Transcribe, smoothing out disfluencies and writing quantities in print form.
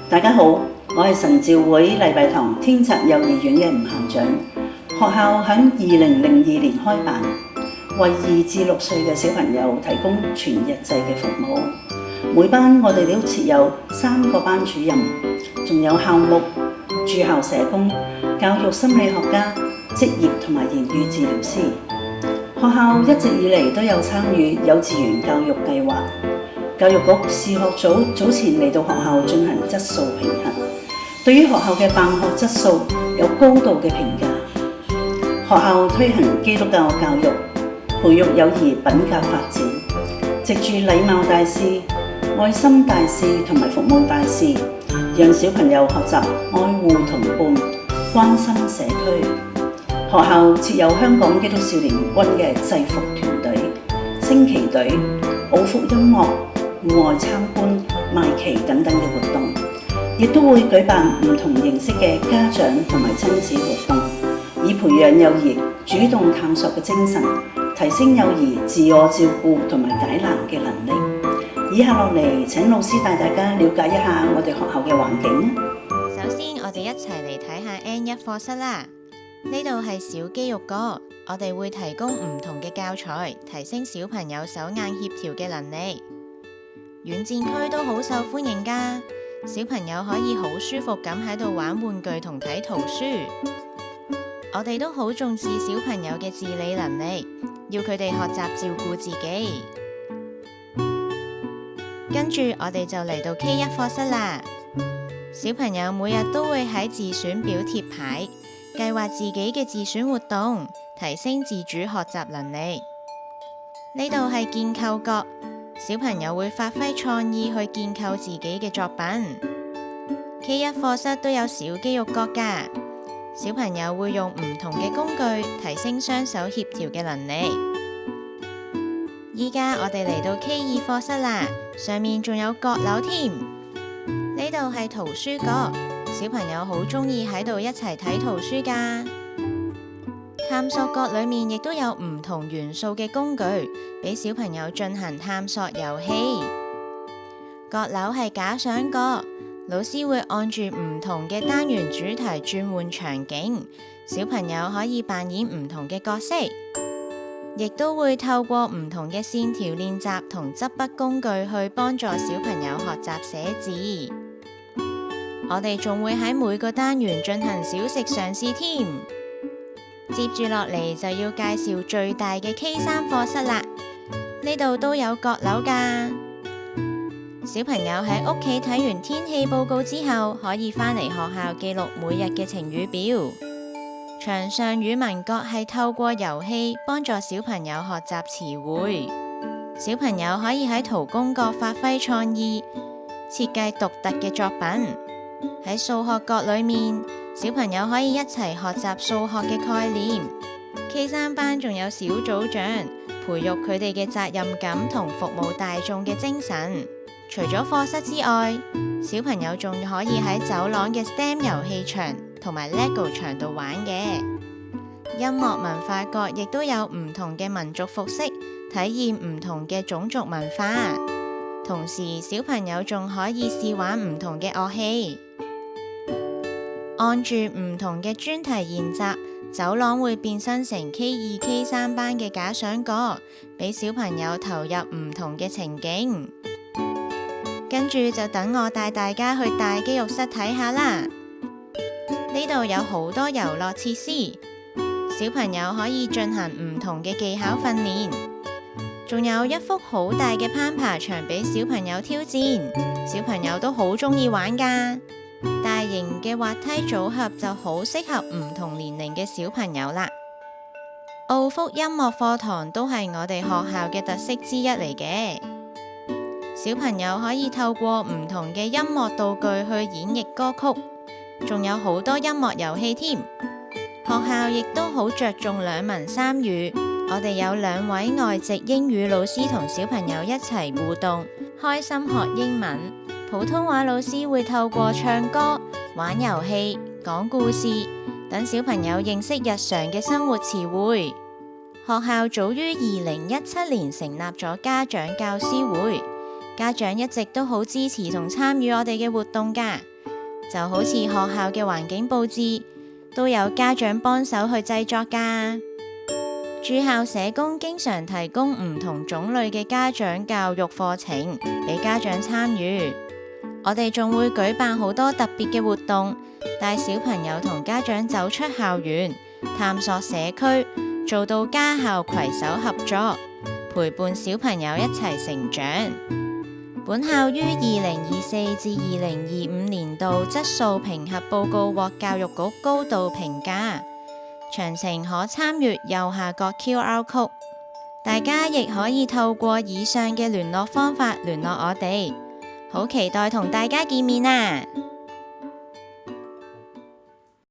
大家好，我係神召會禮拜堂天澤幼兒園嘅吳校長。學校喺2002年開辦，為2至6歲嘅小朋友提供全日制嘅服務。每班我哋都設有3個班主任，仲有校牧、駐校社工、教育心理學家、職業同埋言語治療師。學校一直以嚟都有參與幼稚園教育計劃。教育局視學組早前嚟到學校進行質素評核，對於學校嘅辦學質素有高度嘅評價。學校推行基督教教育，培育友誼品格發展，藉住禮貌大使、愛心大使同埋服務大使，讓小朋友學習愛護同伴、關心社區。學校設有香港基督少年軍嘅制服團隊、升旗隊、奧福音樂、戶外參觀、賣旗等等嘅活動，亦都會舉辦唔同形式嘅家長同埋親子活動，以培養幼兒主動探索嘅精神，提升幼兒自我照顧同埋解難嘅能力。以下落嚟，請老師帶大家了解一下我哋學校嘅環境。首先，我哋一齊嚟睇下 N1 課室啦。呢度係小肌肉哥，我哋會提供唔同嘅教材，提升小朋友手眼協調嘅能力。軟墊區都好受歡迎㗎，小朋友可以好舒服咁喺度玩玩具同睇圖書。我哋都好重視小朋友嘅自理能力，要佢哋學習照顧自己。跟住我哋就嚟到 K1 課室啦。小朋友每日都會喺自選表貼牌，計劃自己嘅自選活動，提升自主學習能力。呢度係建構角。小朋友會發揮創意去建構自己嘅作品。K1 課室都有小肌肉角㗎，小朋友會用唔同嘅工具提升雙手協調嘅能力。依家我哋嚟到 K2 課室啦，上面仲有閣樓添。呢度係圖書角，小朋友好鍾意喺度一齊睇圖書㗎。探索角裏面亦都有唔同元素嘅工具，俾小朋友進行探索遊戲。閣樓係假想角，老師會按住唔同嘅單元主題轉換場景，小朋友可以扮演唔同嘅角色，亦都會透過唔同嘅線條練習同執筆工具去幫助小朋友學習寫字。我哋仲會喺每個單元進行小食嘗試添。接住落嚟就要介紹最大嘅 K3 課室啦，呢度都有閣樓㗎。小朋友喺屋企睇完天氣報告之後，可以返嚟學校記錄每日嘅晴雨表。牆上語文角係透過遊戲幫助小朋友學習詞彙，小朋友可以喺圖工角發揮創意，設計獨特嘅作品。喺數學角裏面，小朋友可以一齊學習數學嘅概念。K3 班仲有小組長，培育佢哋嘅責任感同服務大眾嘅精神。除咗課室之外，小朋友仲可以喺走廊嘅 STEM 遊戲場同埋 LEGO 場度玩嘅。音樂文化角亦都有唔同嘅民族服飾，體驗唔同嘅種族文化。同時，小朋友仲可以試玩唔同嘅樂器。按住唔同嘅專題研習，走廊會變身成 K2、K3 班嘅假想角，俾小朋友投入唔同嘅情景。跟住就等我帶大家去大肌肉室睇下啦。呢度有好多遊樂設施，小朋友可以進行唔同嘅技巧訓練。仲有一幅好大嘅攀爬牆俾小朋友挑戰，小朋友都好鍾意玩㗎。大型嘅滑梯組合就好適合唔同年齡嘅小朋友啦。奧福音樂課堂都係我哋學校嘅特色之一嚟嘅，小朋友可以透過唔同嘅音樂道具去演繹歌曲，仲有好多音樂遊戲添。學校亦都好着重兩文三語，我哋有2位外籍英語老師同小朋友一齊互動，開心學英文。普通話老師會透過唱歌、玩遊戲、講故事，等小朋友認識日常嘅生活詞彙。學校早於2017年成立咗家長教師會，家長一直都好支持同參與我哋嘅活動㗎。就好似學校嘅環境佈置，都有家長幫手去製作㗎。駐校社工經常提供唔同種類嘅家長教育課程俾家長參與。我哋仲會舉辦好多特別嘅活動，帶小朋友同家長走出校園，探索社區，做到家校攜手合作，陪伴小朋友一齊成長。本校於2024至2025年度質素評核報告獲教育局高度評價，詳情可參閱右下角 QR Code。大家亦可以透過以上嘅聯絡方法聯絡我哋，好期待同大家見面啊！